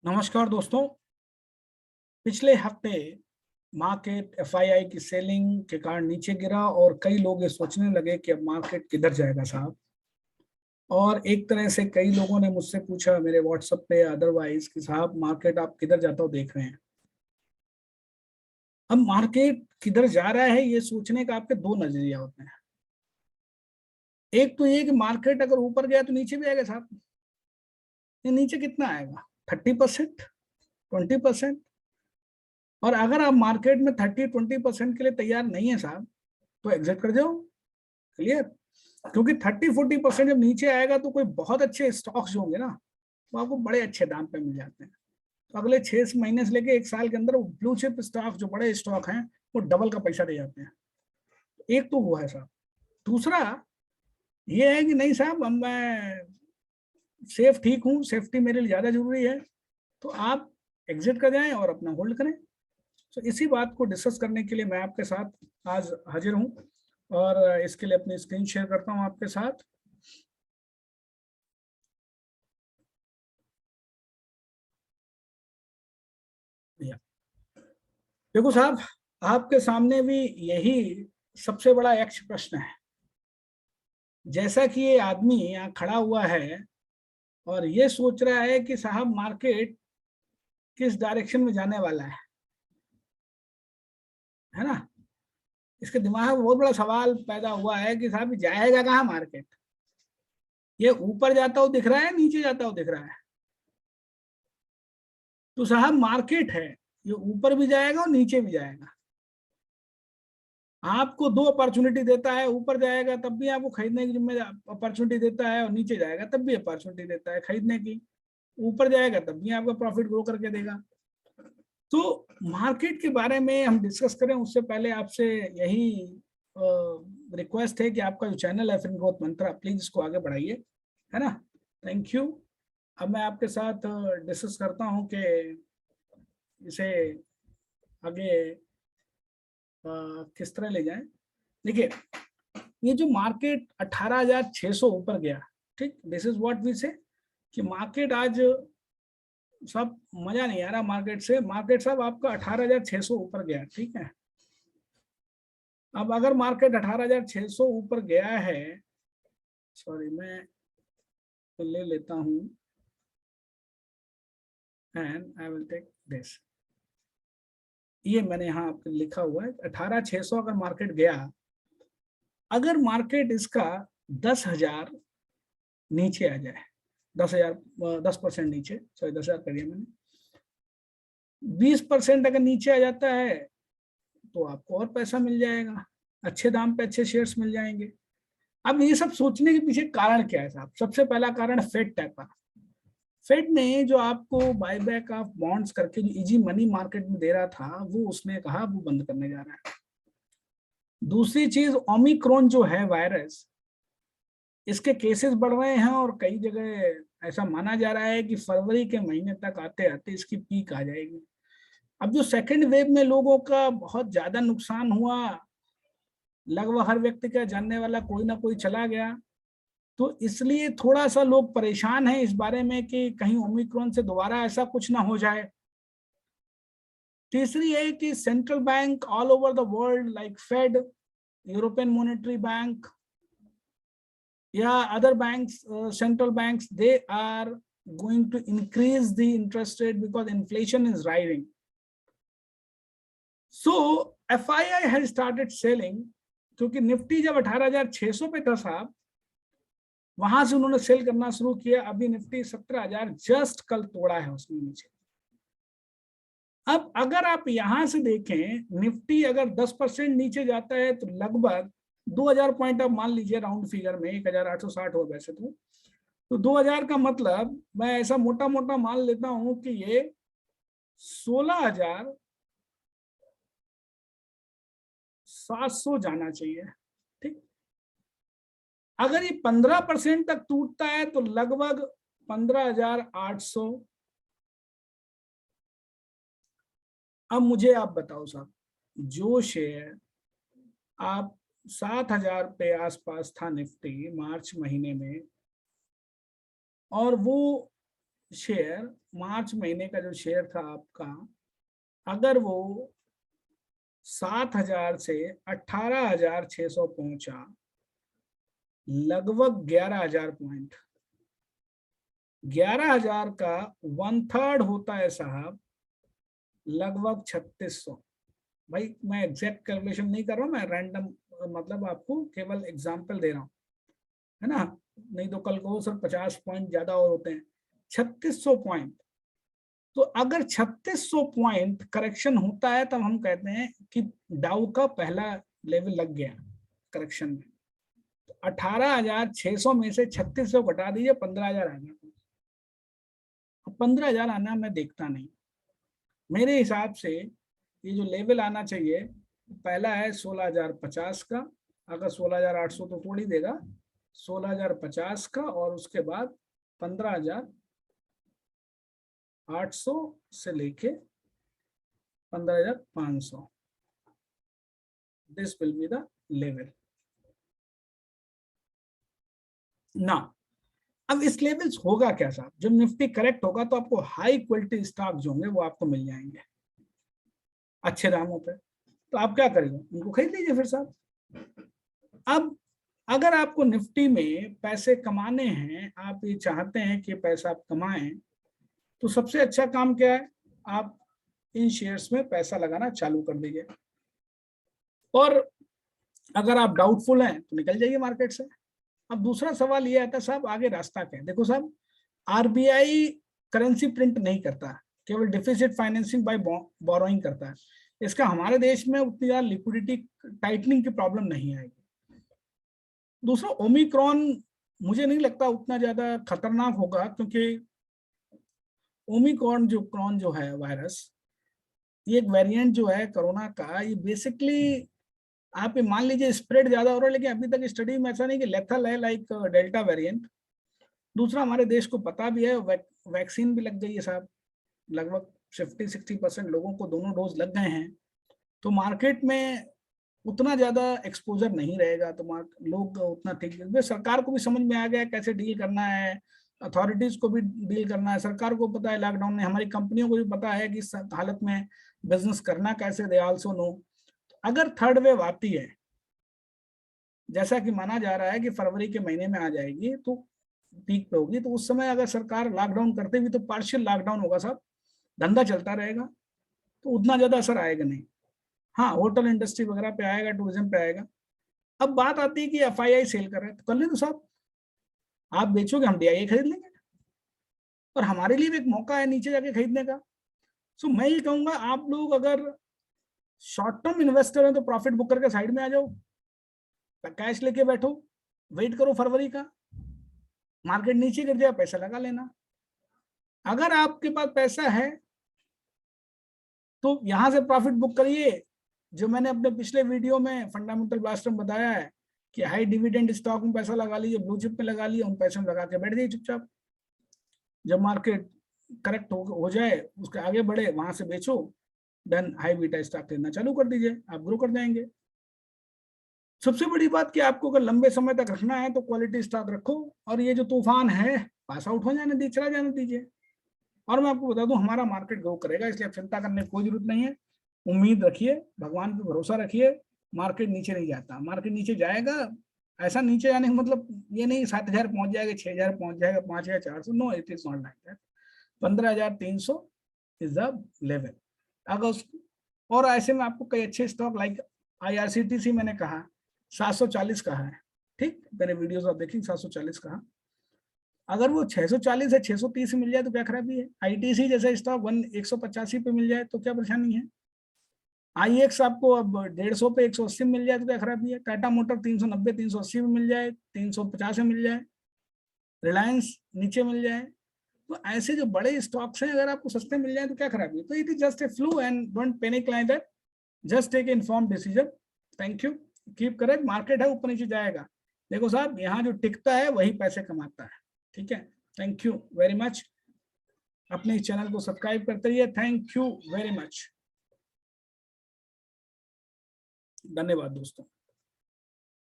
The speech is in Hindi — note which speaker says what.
Speaker 1: नमस्कार दोस्तों। पिछले हफ्ते मार्केट एफआईआई की सेलिंग के कारण नीचे गिरा और कई लोग ये सोचने लगे कि अब मार्केट किधर जाएगा साहब। और एक तरह से कई लोगों ने मुझसे पूछा मेरे व्हाट्सएप पे अदरवाइज कि साहब मार्केट आप किधर जाता हो देख रहे हैं। अब मार्केट किधर जा रहा है ये सोचने का आपके दो नजरिया होते हैं। एक तो ये कि मार्केट अगर ऊपर गया तो नीचे भी आएगा साहब। ये नीचे कितना आएगा? 30%, 20%। और अगर आप मार्केट में 30-20% के लिए तैयार नहीं है साहब तो एग्जिट कर जाओ। क्लियर? क्योंकि 30-40% जब नीचे आएगा तो कोई बहुत अच्छे स्टॉक्स जो होंगे ना वो आपको बड़े अच्छे दाम पे मिल जाते हैं। तो अगले 6 महीने से लेके 1 साल के अंदर ब्लू चिप स्टॉक जो बड़े स्टॉक हैं वो डबल का पैसा दे जाते हैं। एक तो वो है साहब। दूसरा ये है कि नहीं साहब हम मैं सेफ ठीक हूँ, सेफ्टी मेरे लिए ज्यादा जरूरी है, तो आप एग्जिट कर जाएं और अपना होल्ड करें। तो इसी बात को डिस्कस करने के लिए मैं आपके साथ आज हाजिर हूँ और इसके लिए अपनी स्क्रीन शेयर करता हूँ आपके साथ। देखो साहब, आपके सामने भी यही सबसे बड़ा यक्ष प्रश्न है। जैसा कि ये आदमी यहाँ खड़ा हुआ है और ये सोच रहा है कि साहब मार्केट किस डायरेक्शन में जाने वाला है ना। इसके दिमाग में बहुत बड़ा सवाल पैदा हुआ है कि साहब जाएगा कहाँ मार्केट। ये ऊपर जाता हुआ दिख रहा है, नीचे जाता हुआ दिख रहा है। तो साहब मार्केट है, ये ऊपर भी जाएगा और नीचे भी जाएगा। आपको दो अपॉर्चुनिटी देता है, ऊपर जाएगा तब भी आपको खरीदने की जिम्मेदारी अपॉर्चुनिटी देता है और नीचे जाएगा तब भी अपॉर्चुनिटी देता है खरीदने की। ऊपर जाएगा तब भी आपका प्रॉफिट ग्रो करके देगा। तो मार्केट के बारे में हम डिस्कस करें उससे पहले आपसे यही रिक्वेस्ट है कि आपका जो चैनल है फिन ग्रोथ मंत्रा, प्लीज इसको आगे बढ़ाइए, है ना। Thank you. अब मैं आपके साथ डिस्कस करता हूं कि इसे आगे किस तरह ले जाएं। देखिए, ये जो मार्केट 18,600 ऊपर गया, ठीक, दिस इज व्हाट वी से कि मार्केट आज सब मजा नहीं आ रहा मार्केट से। मार्केट साहब आपका 18,600 ऊपर गया, ठीक है। अब अगर मार्केट 18,600 ऊपर गया है, सॉरी मैं ले लेता हूं and I will take this. ये मैंने यहाँ आपको लिखा हुआ है 18,600 अगर मार्केट गया, अगर मार्केट इसका 10,000 नीचे आ जाए, 10,000 10% नीचे, सॉरी 10,000 कर दिया मैंने, 20% अगर नीचे आ जाता है तो आपको और पैसा मिल जाएगा, अच्छे दाम पे अच्छे शेयर्स मिल जाएंगे। अब ये सब सोचने के पीछे कारण क्या है साहब? सबसे पहला कारण फेड टैप का। फेड ने जो आपको बायबैक ऑफ बॉन्ड्स करके जो इजी मनी मार्केट में दे रहा था वो उसने कहा वो बंद करने जा रहा है। दूसरी चीज, ओमिक्रॉन जो है वायरस, इसके केसेस बढ़ रहे हैं और कई जगह ऐसा माना जा रहा है कि फरवरी के महीने तक आते आते इसकी पीक आ जाएगी। अब जो सेकेंड वेव में लोगों का बहुत ज्यादा नुकसान हुआ, लगभग हर व्यक्ति का जानने वाला कोई ना कोई चला गया, तो इसलिए थोड़ा सा लोग परेशान हैं इस बारे में कि कहीं ओमिक्रॉन से दोबारा ऐसा कुछ ना हो जाए। तीसरी है कि central bank all over the world like Fed, European monetary bank या other banks, central banks, they are going to increase the interest rate because inflation is rising. So FII has started selling, क्योंकि निफ्टी जब 18,600 पे था साहब, वहां से उन्होंने सेल करना शुरू किया। अभी निफ्टी 17,000 जस्ट कल तोड़ा है उसने नीचे। अब अगर आप यहां से देखें, निफ्टी अगर 10% नीचे जाता है तो लगभग 2,000 पॉइंट आप मान लीजिए, राउंड फिगर में 1,860 हो वैसे तो 2,000 का मतलब मैं ऐसा मोटा मोटा मान लेता हूं कि ये 16,700 जाना चाहिए, ठीक। अगर ये 15% तक टूटता है तो लगभग 15,800। अब मुझे आप बताओ साहब, जो शेयर आप 7,000 पे आसपास था निफ्टी मार्च महीने में, और वो शेयर, मार्च महीने का जो शेयर था आपका, अगर वो 7,000 से 18,600 पहुंचा, लगभग 11,000 पॉइंट, 11,000 का 1/3 होता है साहब लगभग 3,600। भाई मैं एग्जैक्ट कैलकुलेशन नहीं कर रहा हूं, मैं रैंडम मतलब आपको केवल एग्जांपल दे रहा हूं, है ना, नहीं तो कल को सर 50 पॉइंट ज्यादा और होते हैं। 3,600 पॉइंट, तो अगर 3,600 पॉइंट करेक्शन होता है तब हम कहते हैं कि डाउ का पहला लेवल लग गया करेक्शन में। 18,600 में से 3,600 घटा दीजिए, 15,000 आ गया। 15,000 आना मैं देखता नहीं, मेरे हिसाब से ये जो लेवल आना चाहिए पहला है 16,050 का, अगर 16,800 तो थोड़ी देगा, 16,050 का, और उसके बाद 15,800 से लेके 15,500, this will be the level ना। अब इस लेवल होगा क्या साहब, जब निफ्टी करेक्ट होगा तो आपको हाई क्वालिटी स्टॉक जो होंगे वो आपको मिल जाएंगे अच्छे दामों पे, तो आप क्या करेंगे, उनको खरीद लीजिए फिर साहब। अब अगर आपको निफ्टी में पैसे कमाने हैं, आप ये चाहते हैं कि पैसा आप कमाएं, तो सबसे अच्छा काम क्या है, आप इन शेयर्स में पैसा लगाना चालू कर दीजिए, और अगर आप डाउटफुल हैं तो निकल जाइए मार्केट से। अब दूसरा सवाल ये आता है साहब आगे रास्ता क्या है। देखो साहब, आरबीआई करेंसी प्रिंट नहीं करता, केवल डिफिसिट फाइनेंसिंग बाय बोरोइंग करता है। इसका हमारे देश में उतनी ज्यादा लिक्विडिटी टाइटनिंग की प्रॉब्लम नहीं आएगी। दूसरा, ओमिक्रॉन मुझे नहीं लगता उतना ज्यादा खतरनाक होगा, क्योंकि ओमिक्रॉन जो है वायरस, ये एक वेरिएंट जो है कोरोना का, ये बेसिकली आप मान लीजिए स्प्रेड ज्यादा हो रहा है, लेकिन अभी तक स्टडी में ऐसा नहीं कि लेथल है लाइक डेल्टा वेरिएंट। दूसरा, हमारे देश को पता भी है, वैक्सीन भी लग गई है साहब, लगभग 50-60% लोगों को दोनों डोज लग गए हैं, तो मार्केट में उतना ज्यादा एक्सपोजर नहीं रहेगा, तो लोग उतना ठीक, सरकार को भी समझ में आ गया कैसे डील करना है, अथॉरिटीज को भी डील करना है, सरकार को पता है लॉकडाउन में, हमारी कंपनियों को भी पता है कि इस हालत में बिजनेस करना कैसे, दे आल्सो नो। अगर थर्ड वेव आती है, जैसा कि माना जा रहा है कि फरवरी के महीने में आ जाएगी, तो पीक पे होगी, तो उस समय अगर सरकार लॉकडाउन करते भी तो पार्शियल लॉकडाउन होगा साहब, धंधा चलता रहेगा, तो उतना ज्यादा असर आएगा नहीं। हाँ, होटल इंडस्ट्री वगैरह पे आएगा, टूरिज्म पे आएगा। अब बात आती है कि एफआईआई सेल कर रहे हैं, तो कर ले तो साहब, आप बेचोगे हम डीआईआई खरीद लेंगे, और हमारे लिए भी एक मौका है नीचे जाके खरीदने का। सो मैं ये कहूंगा, आप लोग अगर शॉर्ट टर्म इन्वेस्टर हैं तो प्रॉफिट बुक करके साइड में आ जाओ, कैश लेके बैठो, वेट करो फरवरी का, मार्केट नीचे गिर जाए पैसा लगा लेना। अगर आपके पास पैसा है तो यहां से प्रॉफिट बुक करिए, जो मैंने अपने पिछले वीडियो में फंडामेंटल ब्लास्टर में बताया है कि हाई डिविडेंड स्टॉक में पैसा लगा लीजिए, ब्लू चिप में लगा लीजिए, उन पैसों में लगा के बैठ जाइए चुपचाप, जब मार्केट करेक्ट हो जाए उसके आगे बढ़े वहां से बेचो, देन हाई बीटा स्टॉक लेना चालू कर दीजिए, आप ग्रो कर जाएंगे। सबसे बड़ी बात कि आपको अगर लंबे समय तक रखना है तो क्वालिटी स्टॉक रखो, और ये जो तूफान है पास आउट हो जाने दीजिए, चला जाने दीजिए। और मैं आपको बता दूं, हमारा मार्केट ग्रो करेगा, इसलिए चिंता करने की कोई जरूरत नहीं है। उम्मीद रखिए, भगवान पे भरोसा रखिए, मार्केट नीचे नहीं जाता, मार्केट नीचे जाएगा, ऐसा नीचे जाने का मतलब ये नहीं 7,000 पहुंच जाएगा, 6,000 पहुंच जाएगा, 5,400, no, it is not like that. 15,300 is the level. अगर और ऐसे में आपको कई अच्छे स्टॉक लाइक आईआरसीटीसी मैंने कहा 740 कहा है, ठीक, मेरे वीडियोस आप देखेंगे 740 कहा, अगर वो 640 है 630 मिल जाए तो क्या खराबी है। आईटीसी जैसा स्टॉक 185 पे मिल जाए तो क्या परेशानी है। आईएक्स आपको अब 150 पे 180 मिल जाए तो क्या खराबी है। टाटा मोटर 390 380 में मिल जाए, 350 में मिल जाए, रिलायंस नीचे मिल जाए, तो ऐसे जो बड़े स्टॉक्स हैं अगर आपको सस्ते मिल जाए तो क्या खराबी है। तो it is just a flu and don't panic like that, just take inform decision. Thank you, keep correct, market है ऊपर नीचे जाएगा। देखो साहब, यहाँ जो टिकता है वही पैसे कमाता है, ठीक है। थैंक यू वेरी मच, अपने चैनल को सब्सक्राइब करते रहिए। थैंक यू वेरी मच, धन्यवाद दोस्तों।